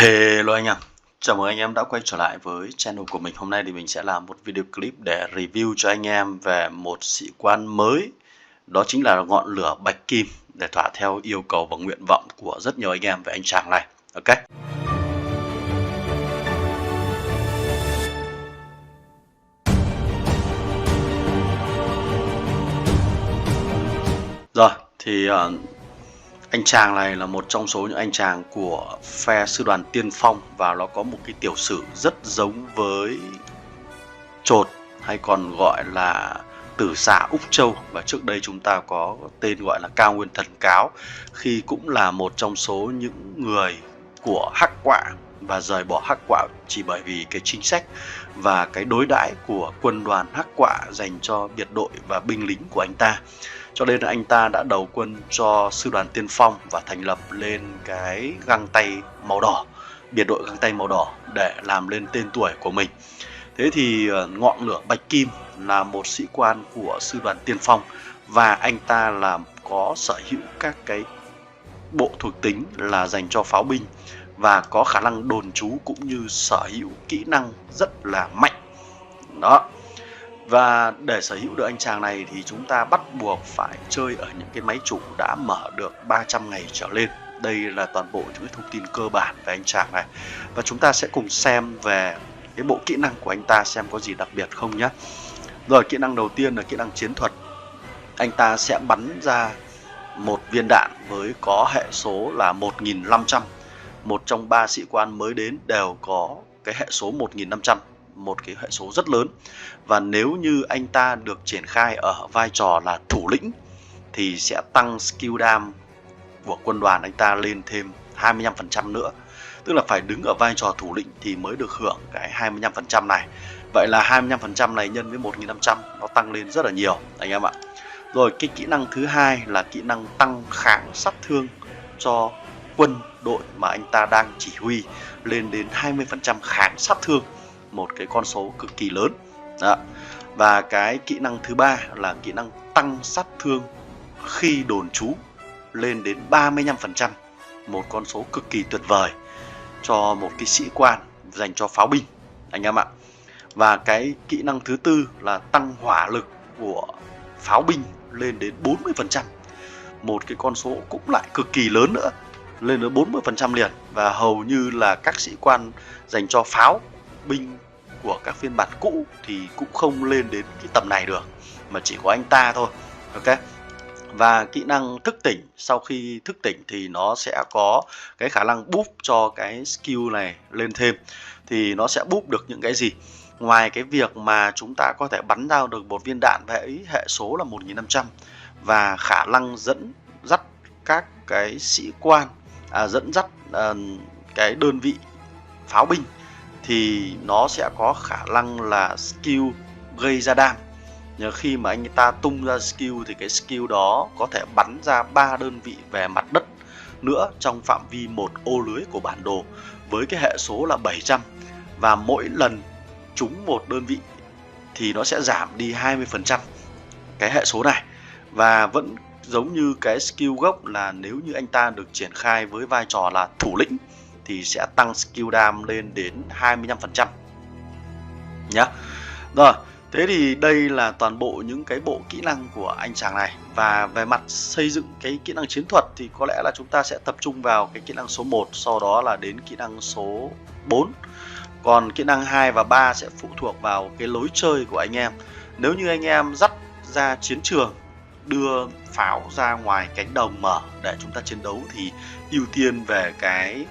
Hello anh em, chào mừng anh em đã quay trở lại với channel của mình. Hôm nay thì mình sẽ làm một video clip để review cho anh em về một sĩ quan mới. Đó chính là ngọn lửa bạch kim, để thỏa theo yêu cầu và nguyện vọng của rất nhiều anh em về anh chàng này. Ok. Rồi, thì anh chàng này là một trong số những anh chàng của phe sư đoàn tiên phong, và nó có một cái tiểu sử rất giống với Chột, hay còn gọi là Tử Xà Úc Châu, và trước đây chúng ta có tên gọi là Cao Nguyên Thần Cáo, khi cũng là một trong số những người của Hắc Quạ và rời bỏ Hắc Quạ chỉ bởi vì cái chính sách và cái đối đãi của quân đoàn Hắc Quạ dành cho biệt đội và binh lính của anh ta. Cho nên là anh ta đã đầu quân cho sư đoàn tiên phong và thành lập lên cái găng tay màu đỏ, biệt đội găng tay màu đỏ, để làm lên tên tuổi của mình. Thế thì ngọn lửa bạch kim là một sĩ quan của sư đoàn tiên phong, và anh ta là có sở hữu các cái bộ thuộc tính là dành cho pháo binh, và có khả năng đồn trú cũng như sở hữu kỹ năng rất là mạnh. Đó. Và để sở hữu được anh chàng này thì chúng ta bắt buộc phải chơi ở những cái máy chủ đã mở được 300 ngày trở lên. Đây là toàn bộ những cái thông tin cơ bản về anh chàng này. Và chúng ta sẽ cùng xem về cái bộ kỹ năng của anh ta xem có gì đặc biệt không nhé. Rồi, kỹ năng đầu tiên là kỹ năng chiến thuật. Anh ta sẽ bắn ra một viên đạn với có hệ số là 1500. Một trong 3 sĩ quan mới đến đều có cái hệ số 1500, một cái hệ số rất lớn. Và nếu như anh ta được triển khai ở vai trò là thủ lĩnh thì sẽ tăng skill dam của quân đoàn anh ta lên thêm 25% nữa. Tức là phải đứng ở vai trò thủ lĩnh thì mới được hưởng cái 25% này. Vậy là 25% này nhân với 1500, nó tăng lên rất là nhiều anh em ạ. Rồi, cái kỹ năng thứ hai là kỹ năng tăng kháng sát thương cho quân đội mà anh ta đang chỉ huy, lên đến 20% kháng sát thương, một cái con số cực kỳ lớn. Đó. Và cái kỹ năng thứ ba là kỹ năng tăng sát thương khi đồn trú, lên đến 35%, một con số cực kỳ tuyệt vời cho một cái sĩ quan dành cho pháo binh anh em ạ. Và cái kỹ năng thứ tư là tăng hỏa lực của pháo binh lên đến 40%, một cái con số cũng lại cực kỳ lớn nữa, lên đến 40% liền. Và hầu như là các sĩ quan dành cho pháo binh của các phiên bản cũ thì cũng không lên đến cái tầm này được, mà chỉ có anh ta thôi. Ok. Và kỹ năng thức tỉnh, sau khi thức tỉnh thì nó sẽ có cái khả năng boost cho cái skill này lên thêm. Thì nó sẽ boost được những cái gì? Ngoài cái việc mà chúng ta có thể bắn ra được một viên đạn với hệ số là 1500, và khả năng dẫn dắt các cái sĩ quan, dẫn dắt cái đơn vị pháo binh, thì nó sẽ có khả năng là skill gây ra đam. Nhờ khi mà anh ta tung ra skill thì cái skill đó có thể bắn ra 3 đơn vị về mặt đất nữa trong phạm vi một ô lưới của bản đồ, với cái hệ số là 700. Và mỗi lần trúng một đơn vị thì nó sẽ giảm đi 20% cái hệ số này. Và vẫn giống như cái skill gốc là nếu như anh ta được triển khai với vai trò là thủ lĩnh thì sẽ tăng skill dam lên đến 25% nhá. Rồi, thế thì đây là toàn bộ những cái bộ kỹ năng của anh chàng này. Và về mặt xây dựng cái kỹ năng chiến thuật thì có lẽ là chúng ta sẽ tập trung vào cái kỹ năng số 1, sau đó là đến kỹ năng số 4. Còn kỹ năng 2 và 3 sẽ phụ thuộc vào cái lối chơi của anh em. Nếu như anh em dắt ra chiến trường, đưa pháo ra ngoài cánh đồng mở để chúng ta chiến đấu thì ưu tiên về cái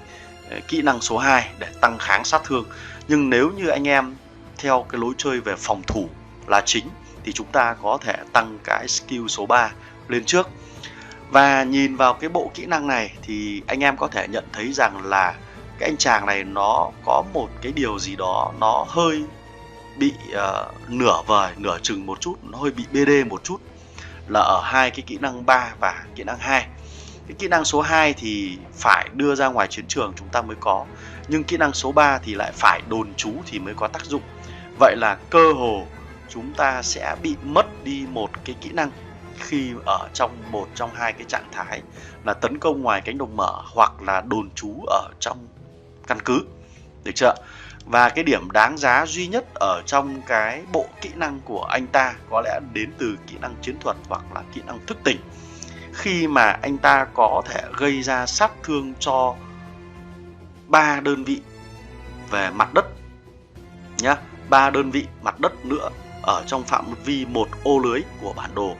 kỹ năng số 2 để tăng kháng sát thương. Nhưng nếu như anh em theo cái lối chơi về phòng thủ là chính thì chúng ta có thể tăng cái skill số 3 lên trước. Và nhìn vào cái bộ kỹ năng này thì anh em có thể nhận thấy rằng là cái anh chàng này nó có một cái điều gì đó nó hơi bị nửa vời, nửa chừng một chút, nó hơi bị BD một chút, là ở hai cái kỹ năng 3 và kỹ năng 2. Cái kỹ năng số 2 thì phải đưa ra ngoài chiến trường chúng ta mới có, nhưng kỹ năng số 3 thì lại phải đồn trú thì mới có tác dụng. Vậy là cơ hồ chúng ta sẽ bị mất đi một cái kỹ năng khi ở trong một trong hai cái trạng thái là tấn công ngoài cánh đồng mở hoặc là đồn trú ở trong căn cứ, được chưa? Và cái điểm đáng giá duy nhất ở trong cái bộ kỹ năng của anh ta có lẽ đến từ kỹ năng chiến thuật hoặc là kỹ năng thức tỉnh, khi mà anh ta có thể gây ra sát thương cho 3 đơn vị về mặt đất nhá, 3 đơn vị mặt đất nữa ở trong phạm vi một ô lưới của bản đồ.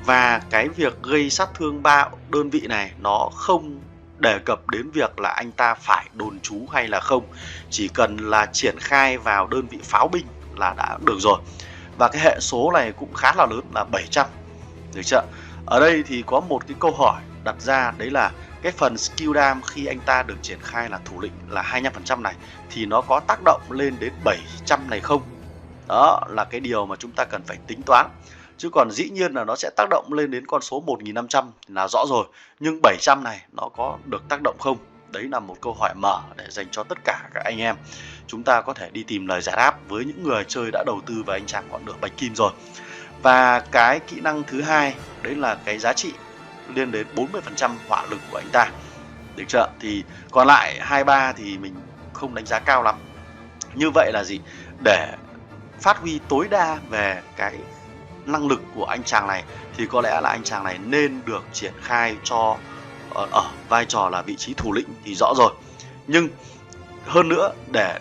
Và cái việc gây sát thương 3 đơn vị này nó không đề cập đến việc là anh ta phải đồn trú hay là không, chỉ cần là triển khai vào đơn vị pháo binh là đã được rồi. Và cái hệ số này cũng khá là lớn là 700, được chưa? Ở đây thì có một cái câu hỏi đặt ra, đấy là cái phần skill dam khi anh ta được triển khai là thủ lĩnh là 25% này thì nó có tác động lên đến 700 này không? Đó là cái điều mà chúng ta cần phải tính toán. Chứ còn dĩ nhiên là nó sẽ tác động lên đến con số 1500 là rõ rồi. Nhưng 700 này nó có được tác động không? Đấy là một câu hỏi mở để dành cho tất cả các anh em. Chúng ta có thể đi tìm lời giải đáp với những người chơi đã đầu tư vào anh chàng ngọn lửa bạch kim rồi. Và cái kỹ năng thứ hai, đấy là cái giá trị lên đến 40% hỏa lực của anh ta, được chưa? Thì còn lại 23 thì mình không đánh giá cao lắm. Như vậy là gì? Để phát huy tối đa về cái năng lực của anh chàng này thì có lẽ là anh chàng này nên được triển khai cho ở vai trò là vị trí thủ lĩnh thì rõ rồi. Nhưng hơn nữa, để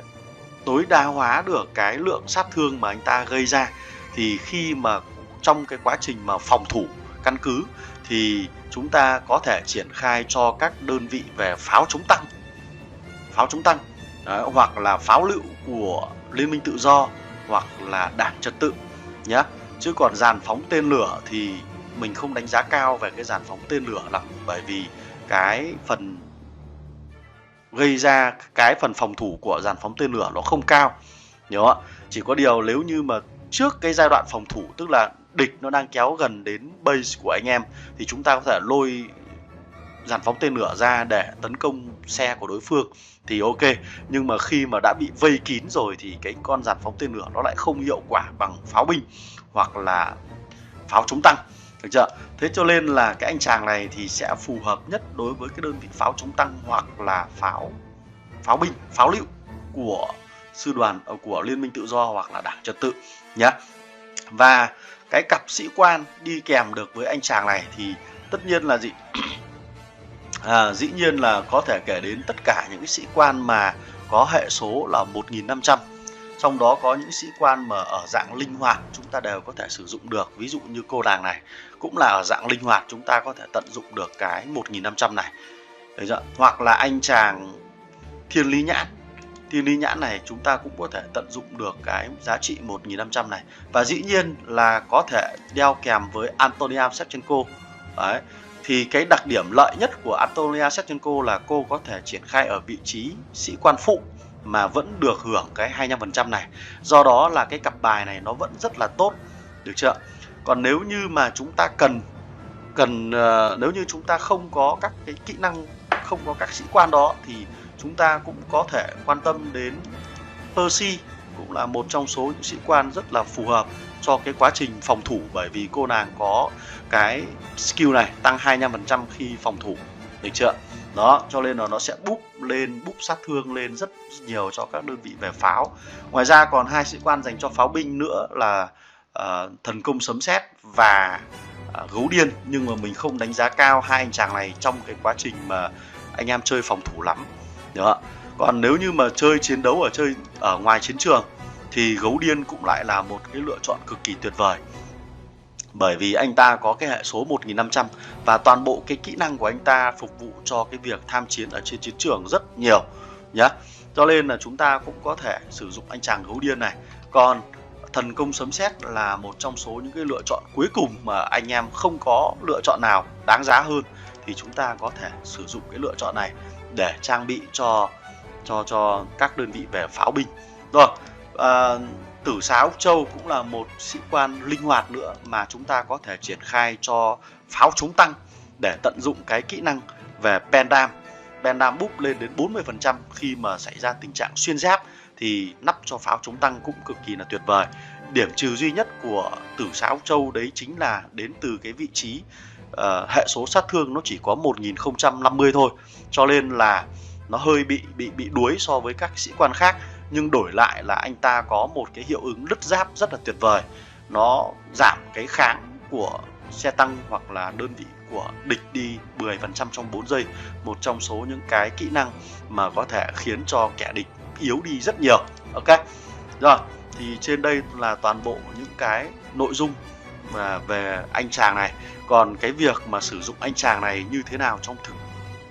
tối đa hóa được cái lượng sát thương mà anh ta gây ra thì khi mà trong cái quá trình mà phòng thủ căn cứ thì chúng ta có thể triển khai cho các đơn vị về pháo chống tăng, đấy, hoặc là pháo lựu của Liên minh Tự do hoặc là đảng trật tự nhé. Chứ còn dàn phóng tên lửa thì mình không đánh giá cao về cái dàn phóng tên lửa lắm, bởi vì cái phần gây ra cái phần phòng thủ của dàn phóng tên lửa nó không cao, nhớ không? Chỉ có điều nếu như mà trước cái giai đoạn phòng thủ, tức là địch nó đang kéo gần đến base của anh em, thì chúng ta có thể lôi dàn phóng tên lửa ra để tấn công xe của đối phương thì ok. Nhưng mà khi mà đã bị vây kín rồi thì cái con dàn phóng tên lửa nó lại không hiệu quả bằng pháo binh hoặc là pháo chống tăng, được chưa? Thế cho nên là cái anh chàng này thì sẽ phù hợp nhất đối với cái đơn vị pháo chống tăng hoặc là pháo binh, pháo lựu của sư đoàn của Liên minh Tự do hoặc là đảng trật tự nhé. Và cái cặp sĩ quan đi kèm được với anh chàng này thì tất nhiên là gì? Dĩ nhiên là có thể kể đến tất cả những cái sĩ quan mà có hệ số là 1500. Trong đó có những sĩ quan mà ở dạng linh hoạt chúng ta đều có thể sử dụng được. Ví dụ như cô nàng này cũng là ở dạng linh hoạt, chúng ta có thể tận dụng được cái 1500 này. Đấy chưa? Hoặc là anh chàng Thiên Lý Nhãn. Thiên Lý Nhãn này chúng ta cũng có thể tận dụng được cái giá trị 1500 này. Và dĩ nhiên là có thể đeo kèm với Antonia Shevchenko. Đấy. Thì cái đặc điểm lợi nhất của Antonia Shevchenko là cô có thể triển khai ở vị trí sĩ quan phụ mà vẫn được hưởng cái 25% này. Do đó là cái cặp bài này nó vẫn rất là tốt, được chưa? Còn nếu như mà chúng ta nếu như chúng ta không có các cái kỹ năng, không có các sĩ quan đó thì chúng ta cũng có thể quan tâm đến Percy, cũng là một trong số những sĩ quan rất là phù hợp cho cái quá trình phòng thủ, bởi vì cô nàng có cái skill này tăng 25% khi phòng thủ, được chưa? Đó, cho nên là nó sẽ búp sát thương lên rất nhiều cho các đơn vị về pháo. Ngoài ra còn hai sĩ quan dành cho pháo binh nữa là thần công sấm sét và gấu điên, nhưng mà mình không đánh giá cao hai anh chàng này trong cái quá trình mà anh em chơi phòng thủ lắm. Đó. Còn nếu như mà chơi chiến đấu ở ngoài chiến trường thì gấu điên cũng lại là một cái lựa chọn cực kỳ tuyệt vời, bởi vì anh ta có cái hệ số 1500 và toàn bộ cái kỹ năng của anh ta phục vụ cho cái việc tham chiến ở trên chiến trường rất nhiều nhá. Cho nên là chúng ta cũng có thể sử dụng anh chàng gấu điên này. Còn thần công sấm sét là một trong số những cái lựa chọn cuối cùng mà anh em không có lựa chọn nào đáng giá hơn thì chúng ta có thể sử dụng cái lựa chọn này để trang bị cho các đơn vị về pháo binh. Rồi, Tử Xá Úc Châu cũng là một sĩ quan linh hoạt nữa mà chúng ta có thể triển khai cho pháo chống tăng để tận dụng cái kỹ năng về Pendam. Pendam búp lên đến 40% khi mà xảy ra tình trạng xuyên giáp thì nắp cho pháo chống tăng cũng cực kỳ là tuyệt vời. Điểm trừ duy nhất của Tử Xá Úc Châu đấy chính là đến từ cái vị trí hệ số sát thương nó chỉ có 1050 thôi. Cho nên là nó hơi bị đuối so với các sĩ quan khác, nhưng đổi lại là anh ta có một cái hiệu ứng lứt giáp rất là tuyệt vời. Nó giảm cái kháng của xe tăng hoặc là đơn vị của địch đi 10% trong 4 giây. Một trong số những cái kỹ năng mà có thể khiến cho kẻ địch yếu đi rất nhiều. Ok. Rồi, thì trên đây là toàn bộ những cái nội dung về anh chàng này. Còn cái việc mà sử dụng anh chàng này như thế nào trong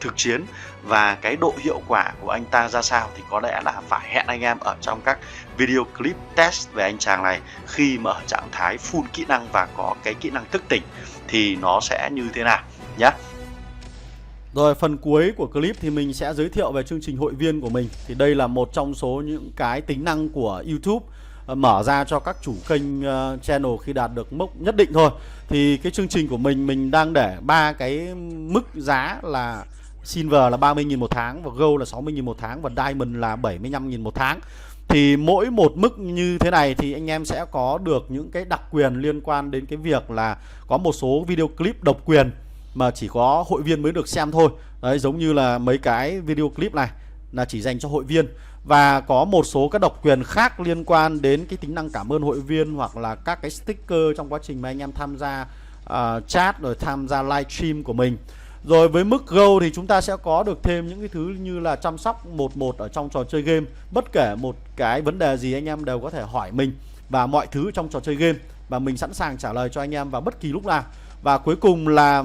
thực chiến và cái độ hiệu quả của anh ta ra sao thì có lẽ là phải hẹn anh em ở trong các video clip test về anh chàng này khi mà ở trạng thái full kỹ năng và có cái kỹ năng thức tỉnh thì nó sẽ như thế nào nhé. Rồi, phần cuối của clip thì mình sẽ giới thiệu về chương trình hội viên của mình. Thì đây là một trong số những cái tính năng của YouTube mở ra cho các chủ kênh channel khi đạt được mốc nhất định thôi. Thì cái chương trình của mình đang để ba cái mức giá là Silver là 30.000 một tháng, và Gold là 60.000 một tháng, và Diamond là 75.000 một tháng. Thì mỗi một mức như thế này thì anh em sẽ có được những cái đặc quyền liên quan đến cái việc là có một số video clip độc quyền mà chỉ có hội viên mới được xem thôi. Đấy, giống như là mấy cái video clip này là chỉ dành cho hội viên. Và có một số các độc quyền khác liên quan đến cái tính năng cảm ơn hội viên, hoặc là các cái sticker trong quá trình mà anh em tham gia chat rồi tham gia livestream của mình. Rồi với mức Gold thì chúng ta sẽ có được thêm những cái thứ như là chăm sóc 1-1 ở trong trò chơi game. Bất kể một cái vấn đề gì anh em đều có thể hỏi mình và mọi thứ trong trò chơi game, và mình sẵn sàng trả lời cho anh em vào bất kỳ lúc nào. Và cuối cùng là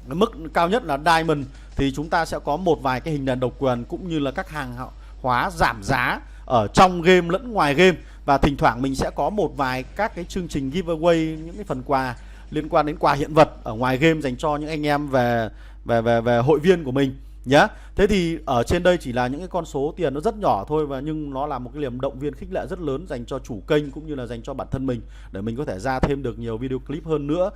mức cao nhất là Diamond, thì chúng ta sẽ có một vài cái hình nền độc quyền cũng như là các hàng hóa giảm giá ở trong game lẫn ngoài game. Và thỉnh thoảng mình sẽ có một vài các cái chương trình giveaway, những cái phần quà liên quan đến quà hiện vật ở ngoài game dành cho những anh em về hội viên của mình nhé. Thế thì ở trên đây chỉ là những cái con số tiền nó rất nhỏ thôi, và nhưng nó là một cái niềm động viên khích lệ rất lớn dành cho chủ kênh cũng như là dành cho bản thân mình, để mình có thể ra thêm được nhiều video clip hơn nữa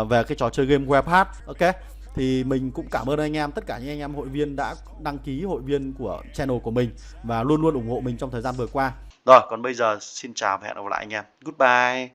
về cái trò chơi game Warpath. Ok, thì mình cũng cảm ơn anh em, tất cả những anh em hội viên đã đăng ký hội viên của channel của mình và luôn luôn ủng hộ mình trong thời gian vừa qua. Rồi, còn bây giờ xin chào và hẹn gặp lại anh em. Goodbye.